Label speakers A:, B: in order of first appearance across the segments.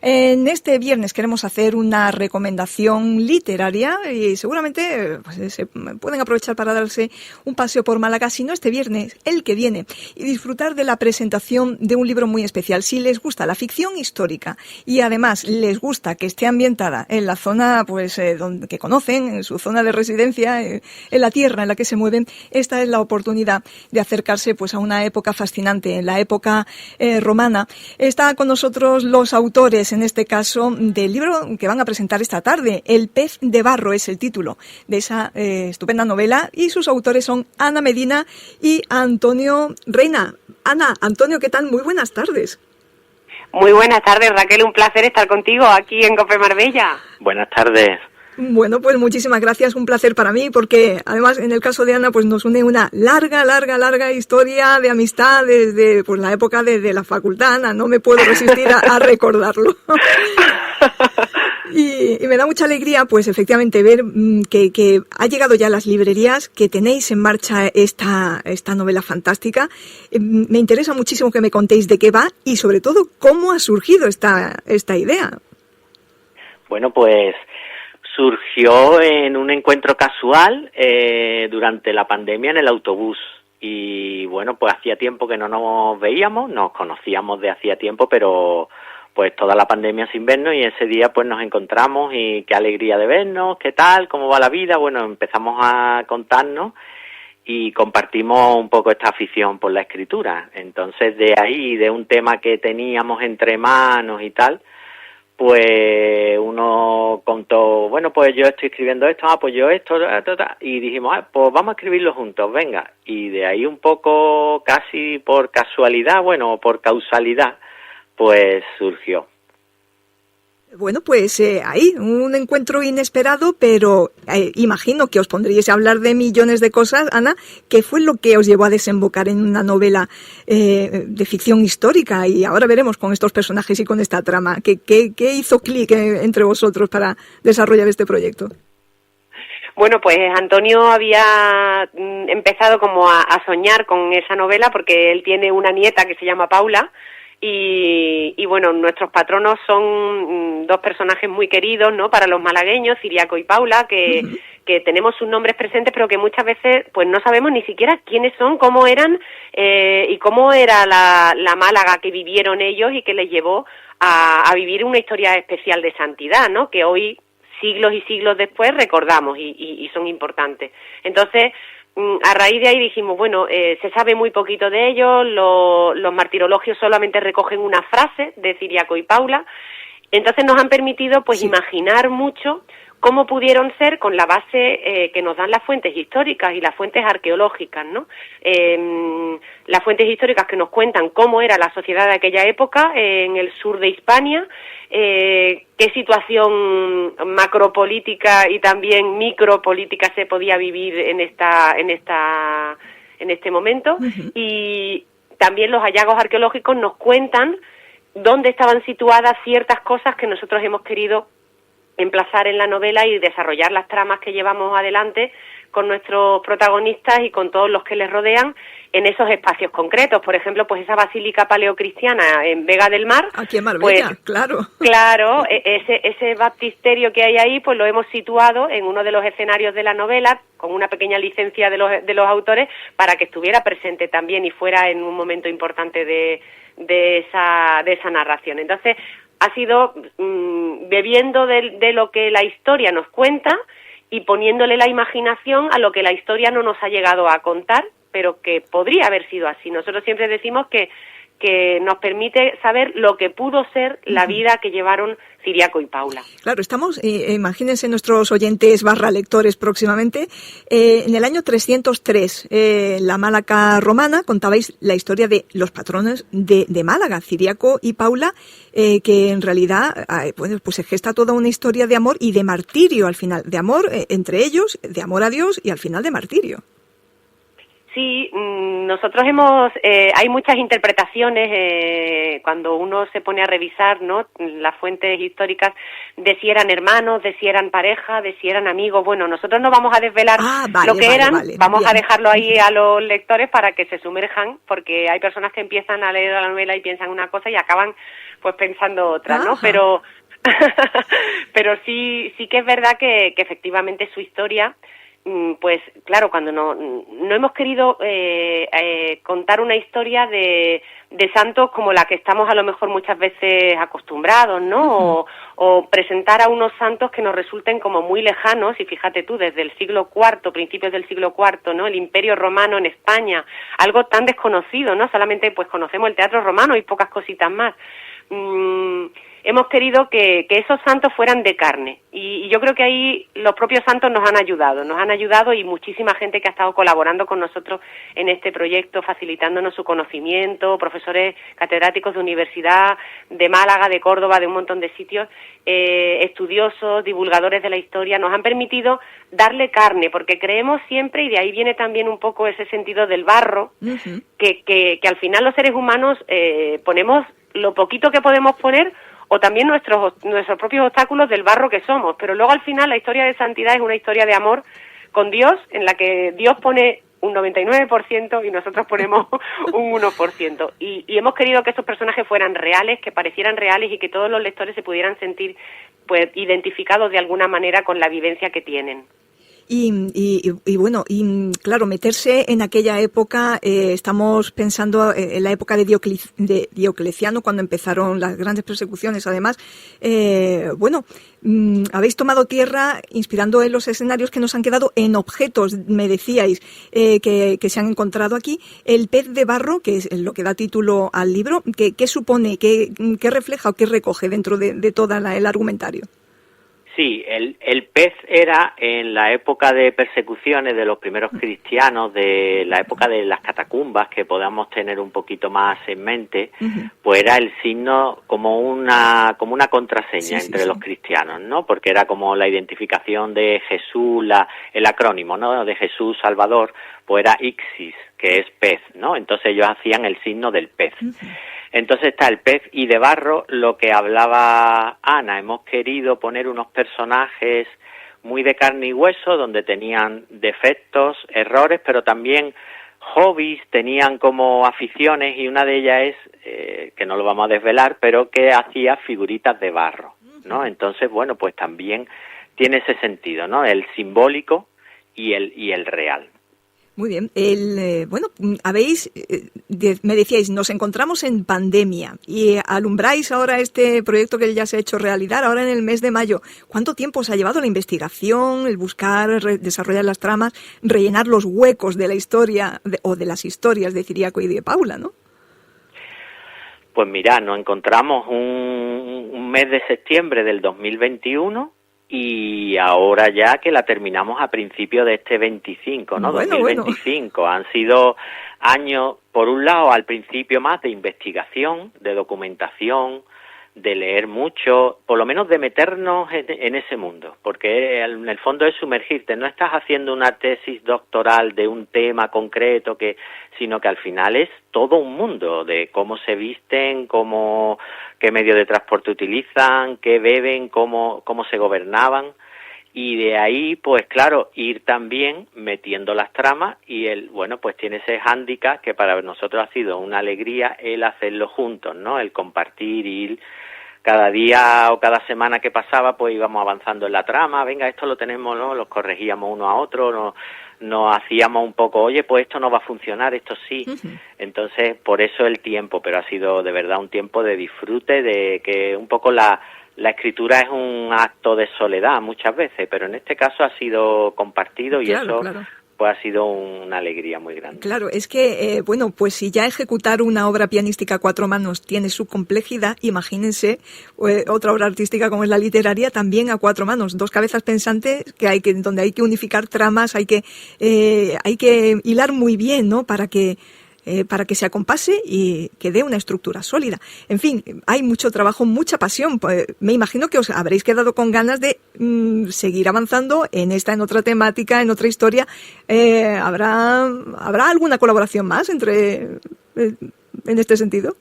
A: En este viernes queremos hacer una recomendación literaria y seguramente pues, se pueden aprovechar para darse un paseo por Málaga, si no este viernes, el que viene, y disfrutar de la presentación de un libro muy especial. Si les gusta la ficción histórica y además les gusta que esté ambientada en la zona pues donde que conocen, en su zona de residencia, en la tierra en la que se mueven, esta es la oportunidad de acercarse pues a una época fascinante, en la época romana. Está con nosotros los autores, en este caso, del libro que van a presentar esta tarde. El pez de barro es el título de esa estupenda novela, y sus autores son Ana Medina y Antonio Reina. Ana, Antonio, ¿qué tal? Muy buenas tardes.
B: Muy buenas tardes, Raquel, un placer estar contigo aquí en COPE Marbella.
C: Buenas tardes.
A: Bueno, pues muchísimas gracias, un placer para mí, porque además en el caso de Ana pues nos une una larga historia de amistad desde pues la época de la facultad. Ana, no me puedo resistir a recordarlo. Y me da mucha alegría, pues efectivamente, ver que ha llegado ya a las librerías, que tenéis en marcha esta novela fantástica. Me interesa muchísimo que me contéis de qué va y sobre todo cómo ha surgido esta idea.
C: Bueno, pues surgió en un encuentro casual durante la pandemia en el autobús. Y bueno, pues hacía tiempo que no nos veíamos, nos conocíamos de hacía tiempo, pero pues toda la pandemia sin vernos, y ese día pues nos encontramos y qué alegría de vernos, qué tal, cómo va la vida. Bueno, empezamos a contarnos y compartimos un poco esta afición por la escritura. Entonces de ahí, de un tema que teníamos entre manos y tal, pues uno contó, bueno, pues yo estoy escribiendo esto, pues yo esto, y dijimos, pues vamos a escribirlo juntos, venga. Y de ahí un poco, casi por casualidad, bueno, por causalidad, pues surgió.
A: Bueno, pues ahí, un encuentro inesperado, pero imagino que os pondríais a hablar de millones de cosas. Ana, ¿qué fue lo que os llevó a desembocar en una novela de ficción histórica? Y ahora veremos con estos personajes y con esta trama. ¿Qué hizo clic entre vosotros para desarrollar este proyecto?
B: Bueno, pues Antonio había empezado como a soñar con esa novela, porque él tiene una nieta que se llama Paula. Y bueno, nuestros patronos son dos personajes muy queridos, ¿no?, para los malagueños, Ciriaco y Paula, que tenemos sus nombres presentes, pero que muchas veces pues no sabemos ni siquiera quiénes son, cómo eran y cómo era la Málaga que vivieron ellos y que les llevó a vivir una historia especial de santidad, ¿no?, que hoy, siglos y siglos después, recordamos y son importantes. Entonces, a raíz de ahí dijimos, bueno, se sabe muy poquito de ellos, los martirologios solamente recogen una frase de Ciriaco y Paula, entonces nos han permitido pues imaginar mucho cómo pudieron ser con la base que nos dan las fuentes históricas y las fuentes arqueológicas, ¿no? Las fuentes históricas que nos cuentan cómo era la sociedad de aquella época en el sur de Hispania, qué situación macropolítica y también micropolítica se podía vivir en este momento, y también los hallazgos arqueológicos nos cuentan dónde estaban situadas ciertas cosas que nosotros hemos querido emplazar en la novela y desarrollar las tramas que llevamos adelante con nuestros protagonistas y con todos los que les rodean en esos espacios concretos. Por ejemplo, pues esa basílica paleocristiana en Vega del Mar.
A: Aquí en Marbella,
B: pues,
A: claro.
B: Claro, ese baptisterio que hay ahí, pues lo hemos situado en uno de los escenarios de la novela, con una pequeña licencia de los autores, para que estuviera presente también y fuera en un momento importante de esa narración. Entonces, ha sido bebiendo de lo que la historia nos cuenta y poniéndole la imaginación a lo que la historia no nos ha llegado a contar, pero que podría haber sido así. Nosotros siempre decimos que nos permite saber lo que pudo ser la vida que llevaron Ciriaco y Paula.
A: Claro, estamos, imagínense nuestros oyentes / lectores próximamente, en el año 303, la Málaga romana, contabais la historia de los patronos de Málaga, Ciriaco y Paula, que en realidad pues se gesta toda una historia de amor y de martirio al final, de amor entre ellos, de amor a Dios y al final de martirio.
B: Sí, nosotros hay muchas interpretaciones cuando uno se pone a revisar, ¿no?, las fuentes históricas de si eran hermanos, de si eran pareja, de si eran amigos. Bueno, nosotros no vamos a desvelar lo que eran, vamos a dejarlo ahí a los lectores para que se sumerjan, porque hay personas que empiezan a leer la novela y piensan una cosa y acaban pues pensando otra, ¿no? Pero sí que es verdad que efectivamente su historia, pues claro, cuando no hemos querido contar una historia de santos como la que estamos a lo mejor muchas veces acostumbrados, ¿no? O presentar a unos santos que nos resulten como muy lejanos, y fíjate tú, desde el siglo IV, principios del siglo IV, ¿no?, el Imperio Romano en España, algo tan desconocido, ¿no? Solamente pues conocemos el teatro romano y pocas cositas más. Hemos querido que esos santos fueran de carne, y yo creo que ahí los propios santos nos han ayudado, y muchísima gente que ha estado colaborando con nosotros en este proyecto, facilitándonos su conocimiento, profesores catedráticos de universidad, de Málaga, de Córdoba, de un montón de sitios, estudiosos, divulgadores de la historia, nos han permitido darle carne, porque creemos siempre, y de ahí viene también un poco ese sentido del barro, que al final los seres humanos ponemos lo poquito que podemos poner, o también nuestros propios obstáculos del barro que somos, pero luego al final la historia de santidad es una historia de amor con Dios, en la que Dios pone un 99% y nosotros ponemos un 1%, y hemos querido que esos personajes fueran reales, que parecieran reales, y que todos los lectores se pudieran sentir pues identificados de alguna manera con la vivencia que tienen.
A: Y bueno, claro, meterse en aquella época, estamos pensando en la época de Diocleciano, cuando empezaron las grandes persecuciones. Además, habéis tomado tierra inspirando en los escenarios que nos han quedado en objetos, me decíais, que se han encontrado aquí. El pez de barro, que es lo que da título al libro, ¿qué supone, qué refleja o qué recoge dentro de todo el argumentario?
C: Sí, el pez era en la época de persecuciones de los primeros cristianos, de la época de las catacumbas, que podamos tener un poquito más en mente, pues era el signo como una contraseña entre los cristianos, ¿no? Porque era como la identificación de Jesús, el acrónimo, ¿no?, de Jesús Salvador, pues era Ixis, que es pez, ¿no? Entonces ellos hacían el signo del pez. Entonces está el pez, y de barro, lo que hablaba Ana, hemos querido poner unos personajes muy de carne y hueso, donde tenían defectos, errores, pero también hobbies, tenían como aficiones, y una de ellas es, que no lo vamos a desvelar, pero que hacía figuritas de barro, ¿no? Entonces, bueno, pues también tiene ese sentido, ¿no?, el simbólico y el real.
A: Muy bien. Me decíais, nos encontramos en pandemia y alumbráis ahora este proyecto que ya se ha hecho realidad ahora en el mes de mayo. ¿Cuánto tiempo os ha llevado la investigación, el buscar, desarrollar las tramas, rellenar los huecos de la historia o de las historias de Ciriaco y de Paula, ¿no?
C: Pues mira, nos encontramos un mes de septiembre del 2021, y ahora ya que la terminamos a principios de este 25, ¿no? 2025. Bueno. Han sido años, por un lado, al principio más de investigación, de documentación, de leer mucho, por lo menos de meternos en ese mundo, porque en el fondo es sumergirte, no estás haciendo una tesis doctoral de un tema concreto, sino que al final es todo un mundo de cómo se visten, qué medio de transporte utilizan, qué beben, cómo se gobernaban, y de ahí, pues claro, ir también metiendo las tramas, y pues tiene ese hándicap que para nosotros ha sido una alegría el hacerlo juntos, ¿no?, el compartir, ir cada día o cada semana que pasaba, pues íbamos avanzando en la trama, venga, esto lo tenemos, ¿no?, los corregíamos uno a otro, nos hacíamos un poco, oye, pues esto no va a funcionar, esto sí. Entonces, por eso el tiempo, pero ha sido de verdad un tiempo de disfrute, de que un poco la escritura es un acto de soledad muchas veces, pero en este caso ha sido compartido, y claro, eso pues ha sido una alegría muy grande.
A: Claro, es que, pues si ya ejecutar una obra pianística a cuatro manos tiene su complejidad, imagínense otra obra artística como es la literaria, también a cuatro manos, dos cabezas pensantes donde hay que unificar tramas, hay que hilar muy bien, ¿no?, para que para que se acompase y que dé una estructura sólida. En fin, hay mucho trabajo, mucha pasión. Me imagino que os habréis quedado con ganas de seguir avanzando en otra temática, en otra historia. ¿Habrá alguna colaboración más en este sentido?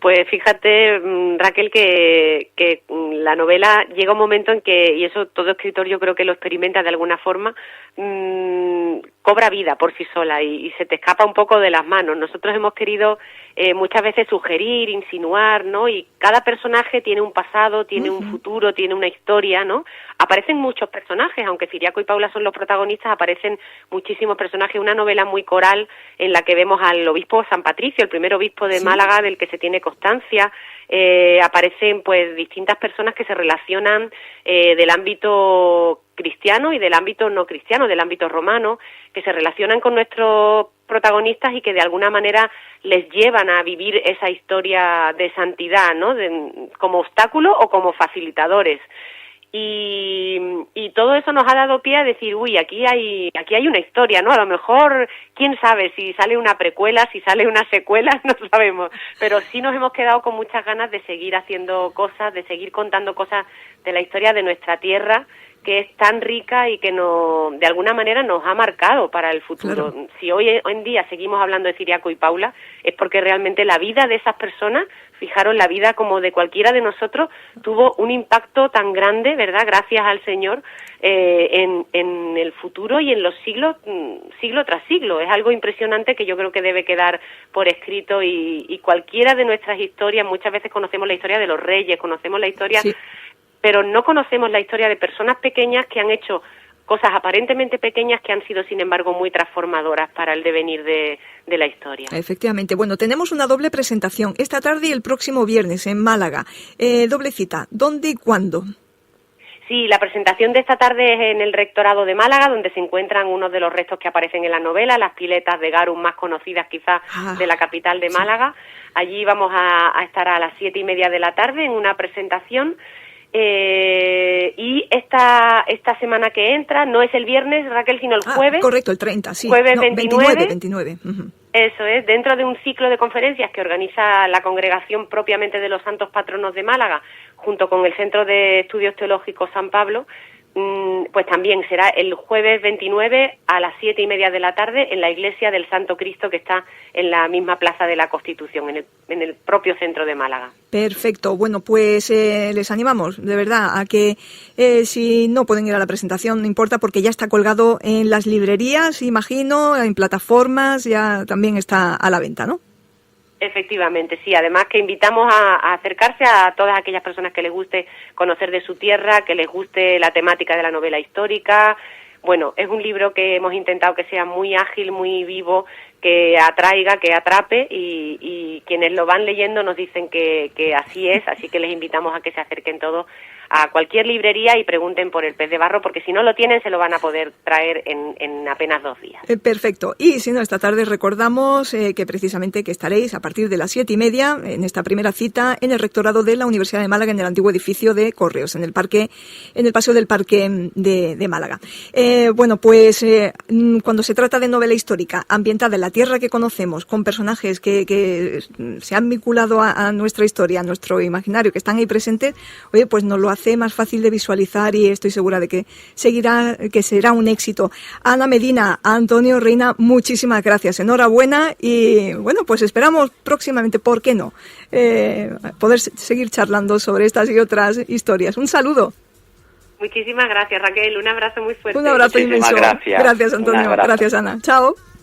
B: Pues fíjate, Raquel, que la novela llega un momento en que, y eso todo escritor yo creo que lo experimenta de alguna forma, cobra vida por sí sola y se te escapa un poco de las manos. Nosotros hemos querido muchas veces sugerir, insinuar, ¿no? Y cada personaje tiene un pasado, tiene un futuro, tiene una historia, ¿no? Aparecen muchos personajes, aunque Ciriaco y Paula son los protagonistas, aparecen muchísimos personajes. Una novela muy coral en la que vemos al obispo San Patricio, el primer obispo de Málaga del que se tiene constancia. Aparecen pues distintas personas que se relacionan del ámbito cristiano y del ámbito no cristiano, del ámbito romano, que se relacionan con nuestros protagonistas y que de alguna manera les llevan a vivir esa historia de santidad, ¿no? Como obstáculo o como facilitadores. Y todo eso nos ha dado pie a decir, uy, aquí hay una historia, ¿no? A lo mejor, quién sabe si sale una precuela, si sale una secuela, no sabemos, pero sí nos hemos quedado con muchas ganas de seguir haciendo cosas, de seguir contando cosas de la historia de nuestra tierra, que es tan rica y que de alguna manera nos ha marcado para el futuro. Claro. Si hoy en día seguimos hablando de Ciriaco y Paula, es porque realmente la vida de esas personas, fijaros, la vida como de cualquiera de nosotros, tuvo un impacto tan grande, ¿verdad?, gracias al Señor, en el futuro y en los siglo tras siglo. Es algo impresionante que yo creo que debe quedar por escrito y cualquiera de nuestras historias, muchas veces conocemos la historia de los reyes, conocemos la historia... Sí. Pero no conocemos la historia de personas pequeñas que han hecho cosas aparentemente pequeñas que han sido, sin embargo, muy transformadoras para el devenir de la historia. Efectivamente. Bueno, tenemos una doble presentación esta tarde y el próximo viernes en Málaga. Doble cita. ¿Dónde y cuándo? Sí, la presentación de esta tarde es en el Rectorado de Málaga, donde se encuentran unos de los restos que aparecen en la novela, las piletas de Garum más conocidas quizás de la capital de Málaga. Allí vamos a estar a las 7:30 de la tarde en una presentación. Y esta semana que entra, no es el viernes, Raquel, sino el jueves. Correcto, el 30, sí. Jueves 29. Uh-huh. Eso es, dentro de un ciclo de conferencias que organiza la Congregación propiamente de los Santos Patronos de Málaga, junto con el Centro de Estudios Teológicos San Pablo, pues también será el jueves 29 a las 7:30 de la tarde en la Iglesia del Santo Cristo, que está en la misma Plaza de la Constitución, en el propio centro de Málaga. Perfecto. Bueno, pues les animamos, de verdad, a que si no pueden ir a la presentación, no importa, porque ya está colgado en las librerías, imagino, en plataformas, ya también está a la venta, ¿no? Efectivamente, sí. Además que invitamos a acercarse a todas aquellas personas que les guste conocer de su tierra, que les guste la temática de la novela histórica. Bueno, es un libro que hemos intentado que sea muy ágil, muy vivo, que atraiga, que atrape y quienes lo van leyendo nos dicen que así es, así que les invitamos a que se acerquen todos a cualquier librería y pregunten por el Pez de Barro, porque si no lo tienen se lo van a poder traer en apenas 2 días. Perfecto. Y si no, esta tarde recordamos que precisamente que estaréis a partir de las 7:30 en esta primera cita en el Rectorado de la Universidad de Málaga, en el antiguo edificio de Correos, en el Paseo del Parque de Málaga. Bueno, pues cuando se trata de novela histórica ambientada en la tierra que conocemos, con personajes que se han vinculado a nuestra historia, a nuestro imaginario, que están ahí presentes, oye, pues nos lo hace más fácil de visualizar y estoy segura de que será un éxito. Ana Medina, Antonio Reina, muchísimas gracias, enhorabuena y bueno, pues esperamos próximamente, ¿por qué no?, poder seguir charlando sobre estas y otras historias. Un saludo. Muchísimas gracias, Raquel, un abrazo muy fuerte. Un abrazo inmenso. Gracias, Antonio. Gracias, Ana. Chao.